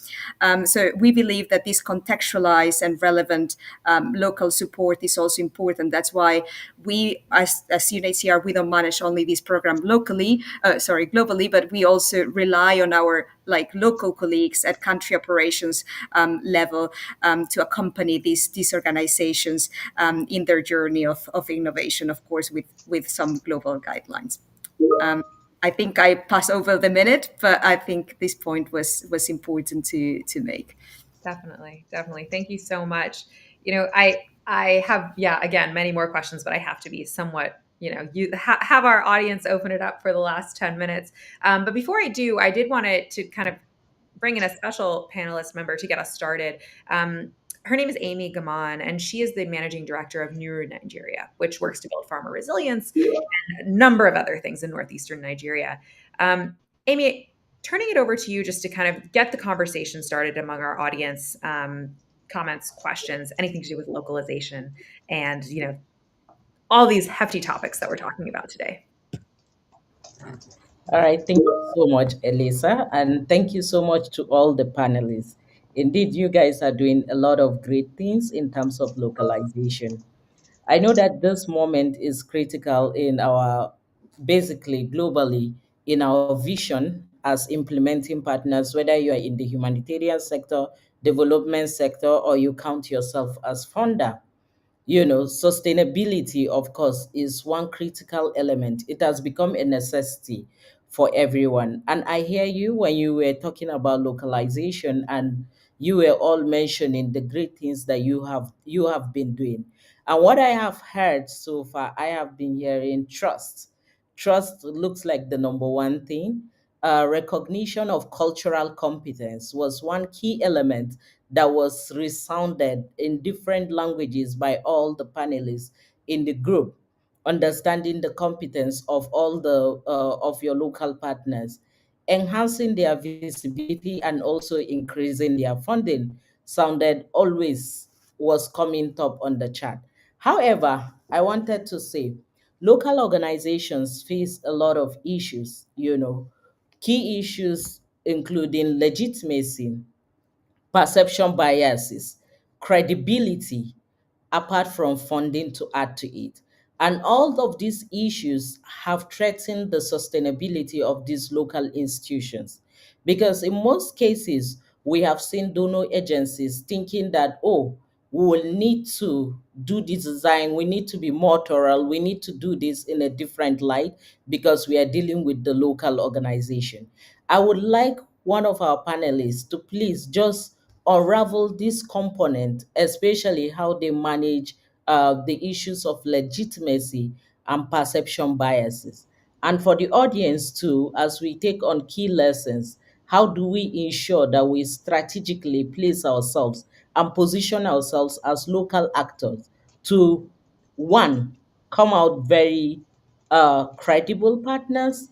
So we believe that this contextualized and relevant local support is also important. That's why we, as UNHCR, we don't manage only this program globally, but we also rely on our local colleagues at country operations level to accompany these organizations in their journey of innovation, of course, with some global guidelines. I think I pass over the minute, but I think this point was important to make. Definitely, definitely. Thank you so much. I have, yeah, again, many more questions, but I have to be somewhat, have our audience open it up for the last 10 minutes. But before I do, I did want to kind of bring in a special panelist member to get us started. Her name is Amy Gaman, and she is the managing director of Nuru Nigeria, which works to build farmer resilience and a number of other things in northeastern Nigeria. Amy, turning it over to you just to kind of get the conversation started among our audience. Comments, questions, anything to do with localization, and all these hefty topics that we're talking about today. All right, thank you so much, Elisa, and thank you so much to all the panelists. Indeed, you guys are doing a lot of great things in terms of localization. I know that this moment is critical in our, basically globally, in our vision as implementing partners, whether you are in the humanitarian sector, development sector, or you count yourself as funder. Sustainability, of course, is one critical element. It has become a necessity for everyone. And I hear you when you were talking about localization, and you were all mentioning the great things that you have been doing. And what I have heard so far, I have been hearing trust. Trust looks like the number one thing. Recognition of cultural competence was one key element that was resounded in different languages by all the panelists in the group. Understanding the competence of all the of your local partners, enhancing their visibility, and also increasing their funding sounded always was coming top on the chart. However, I wanted to say local organizations face a lot of issues, key issues including legitimacy, perception biases, credibility, apart from funding to add to it. And all of these issues have threatened the sustainability of these local institutions. Because in most cases, we have seen donor agencies thinking that, oh, we will need to do this design, we need to be more thorough, we need to do this in a different light because we are dealing with the local organization. I would like one of our panelists to please just unravel this component, especially how they manage the issues of legitimacy and perception biases. And for the audience too, as we take on key lessons, how do we ensure that we strategically place ourselves and position ourselves as local actors to, one, come out very credible partners,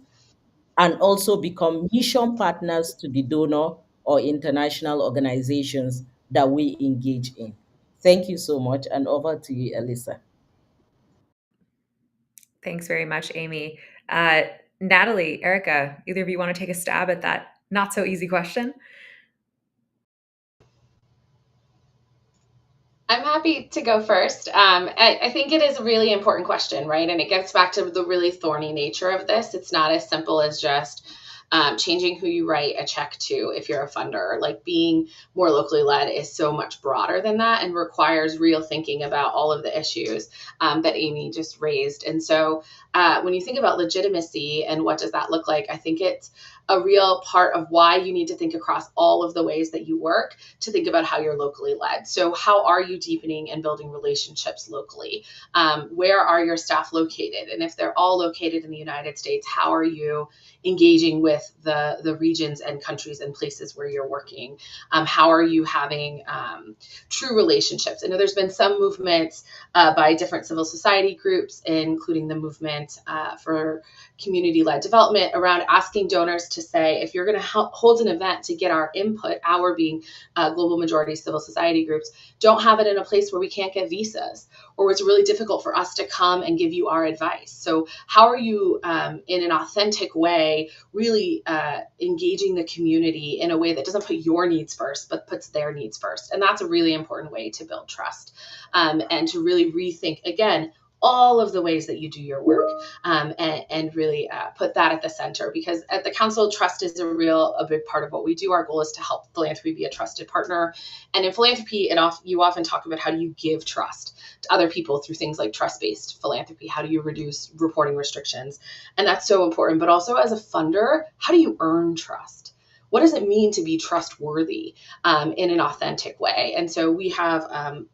and also become mission partners to the donor or international organizations that we engage in. Thank you so much, and over to you, Elisa. Thanks very much, Amy. Natalie, Erica, either of you want to take a stab at that not so easy question? I'm happy to go first. I think it is a really important question, right? And it gets back to the really thorny nature of this. It's not as simple as just changing who you write a check to if you're a funder. Like, being more locally led is so much broader than that and requires real thinking about all of the issues that Amy just raised. And so when you think about legitimacy and what does that look like, I think it's a real part of why you need to think across all of the ways that you work to think about how you're locally led. So how are you deepening and building relationships locally? Where are your staff located? And if they're all located in the United States, how are you engaging with the regions and countries and places where you're working? How are you having true relationships? I know there's been some movements by different civil society groups, including the movement for community-led development, around asking donors to say, if you're going to hold an event to get our input, our being global majority civil society groups, don't have it in a place where we can't get visas, or it's really difficult for us to come and give you our advice. So how are you, in an authentic way, really engaging the community in a way that doesn't put your needs first, but puts their needs first? And that's a really important way to build trust, and to really rethink, again, all of the ways that you do your work, and really put that at the center. Because at the Council, trust is a big part of what we do. Our goal is to help philanthropy be a trusted partner. And in philanthropy, you often talk about how do you give trust to other people through things like trust-based philanthropy. How do you reduce reporting restrictions? And that's so important. But also as a funder, how do you earn trust? What does it mean to be trustworthy in an authentic way? And so we have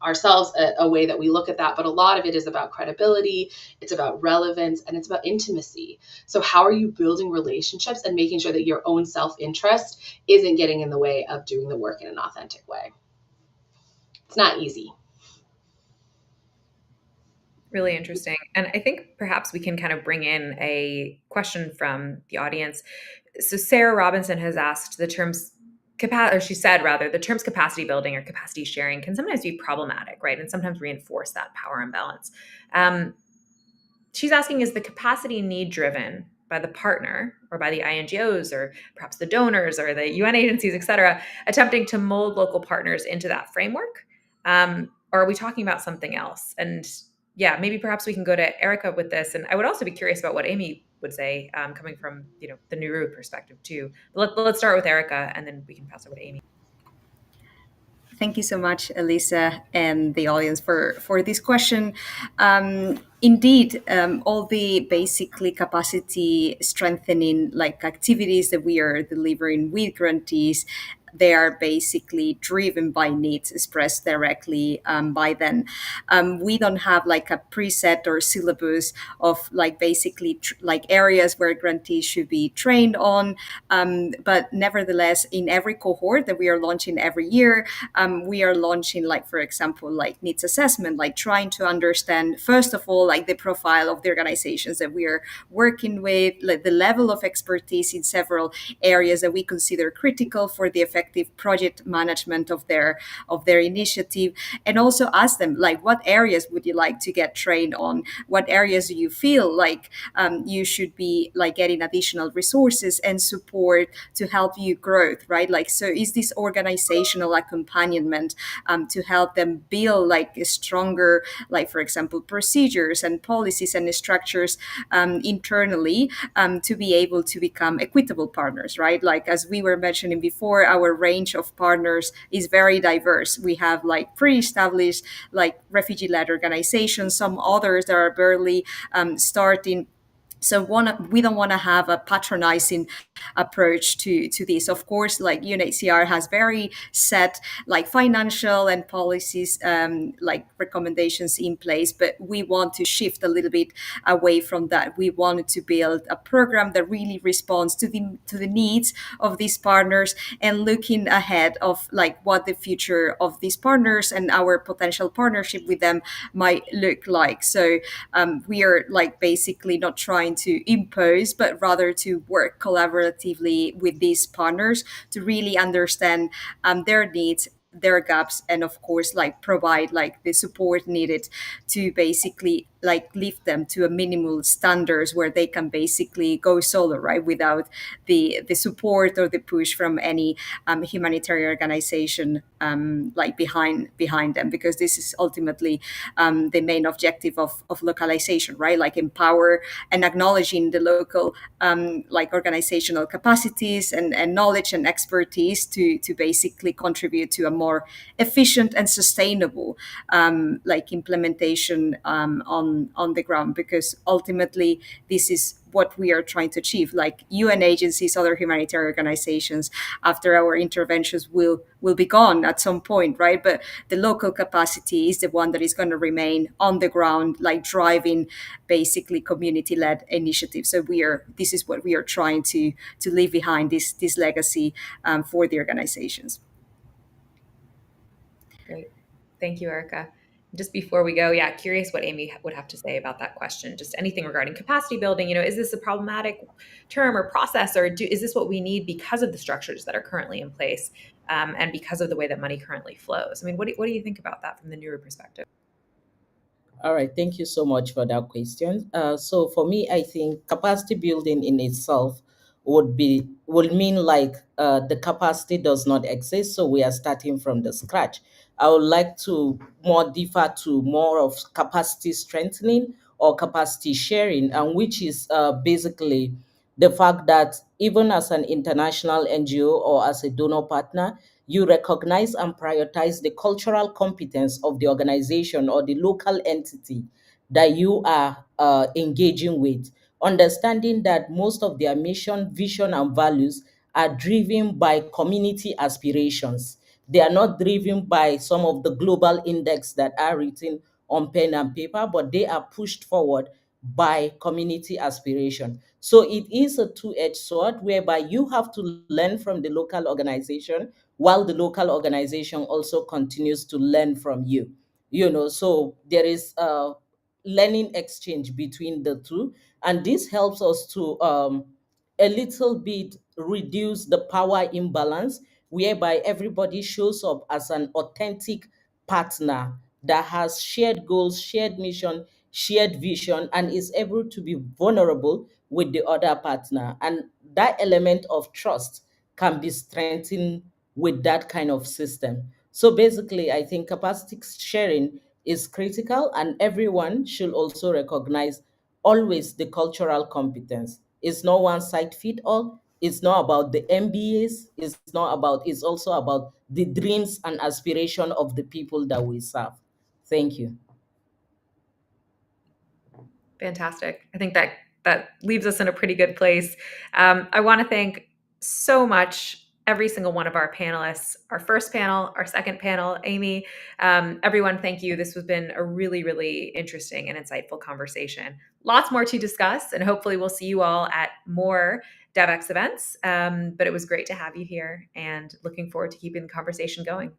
ourselves a way that we look at that, but a lot of it is about credibility, it's about relevance, and it's about intimacy. So how are you building relationships and making sure that your own self-interest isn't getting in the way of doing the work in an authentic way? It's not easy. Really interesting. And I think perhaps we can kind of bring in a question from the audience. So Sarah Robinson has asked, she said rather, the terms capacity building or capacity sharing can sometimes be problematic, right? And sometimes reinforce that power imbalance. She's asking, is the capacity need driven by the partner or by the INGOs or perhaps the donors or the UN agencies, et cetera, attempting to mold local partners into that framework? Or are we talking about something else? And yeah, maybe perhaps we can go to Erica with this. And I would also be curious about what Amy would say, coming from the Nauru perspective too. But let's start with Erica, and then we can pass over to Amy. Thank you so much, Elisa, and the audience for this question. Indeed, all the basically capacity strengthening like activities that we are delivering with grantees, they are basically driven by needs expressed directly by them. We don't have like a preset or syllabus of like basically like areas where grantees should be trained on. But nevertheless, in every cohort that we are launching every year, we are launching, like, for example, like needs assessment, like trying to understand, first of all, like the profile of the organizations that we are working with, like the level of expertise in several areas that we consider critical for the effective project management of their initiative, and also ask them, like, what areas would you like to get trained on? What areas do you feel like you should be like getting additional resources and support to help you growth, right? Like, so is this organizational accompaniment to help them build like a stronger, like, for example, procedures and policies and structures internally to be able to become equitable partners, right? Like, as we were mentioning before, our range of partners is very diverse. We have like pre-established like refugee-led organizations, some others that are barely starting. So we don't want to have a patronizing approach to this. Of course, like UNHCR has very set like financial and policies like recommendations in place, but we want to shift a little bit away from that. We wanted to build a program that really responds to the needs of these partners, and looking ahead of like what the future of these partners and our potential partnership with them might look like. So we are like basically not trying to impose, but rather to work collaboratively with these partners to really understand their needs, their gaps, and of course like provide like the support needed to basically like lift them to a minimal standards where they can basically go solo, right, without the support or the push from any humanitarian organization like behind them, because this is ultimately the main objective of localization, right? Like empower and acknowledging the local like organizational capacities and knowledge and expertise to basically contribute to a more efficient and sustainable like implementation on the ground, because ultimately this is what we are trying to achieve. Like UN agencies, other humanitarian organizations, after our interventions will be gone at some point, right? But the local capacity is the one that is going to remain on the ground, like driving basically community-led initiatives. So this is what we are trying to leave behind, this legacy for the organizations. Great. Thank you, Erica. Just before we go, yeah, curious what Amy would have to say about that question. Just anything regarding capacity building. Is this a problematic term or process, or is this what we need because of the structures that are currently in place, and because of the way that money currently flows? I mean, what do you think about that from the neuro perspective? All right, thank you so much for that question. So for me, I think capacity building in itself would mean like the capacity does not exist, so we are starting from the scratch. I would like to more differ to more of capacity strengthening or capacity sharing, and which is basically the fact that even as an international NGO or as a donor partner, you recognize and prioritize the cultural competence of the organization or the local entity that you are engaging with, understanding that most of their mission, vision, and values are driven by community aspirations. They are not driven by some of the global index that are written on pen and paper, but they are pushed forward by community aspiration. So it is a two-edged sword whereby you have to learn from the local organization while the local organization also continues to learn from you. So there is learning exchange between the two, and this helps us to a little bit reduce the power imbalance whereby everybody shows up as an authentic partner that has shared goals, shared mission, shared vision, and is able to be vulnerable with the other partner. And that element of trust can be strengthened with that kind of system. So basically, I think capacity sharing is critical, and everyone should also recognize always the cultural competence. It's not one size fit all. It's not about the MBAs. It's also about the dreams and aspiration of the people that we serve. Thank you. Fantastic. I think that leaves us in a pretty good place. I want to thank so much every single one of our panelists, our first panel, our second panel, Amy, everyone. Thank you. This has been a really, really interesting and insightful conversation. Lots more to discuss, and hopefully we'll see you all at more DevX events. But it was great to have you here, and looking forward to keeping the conversation going.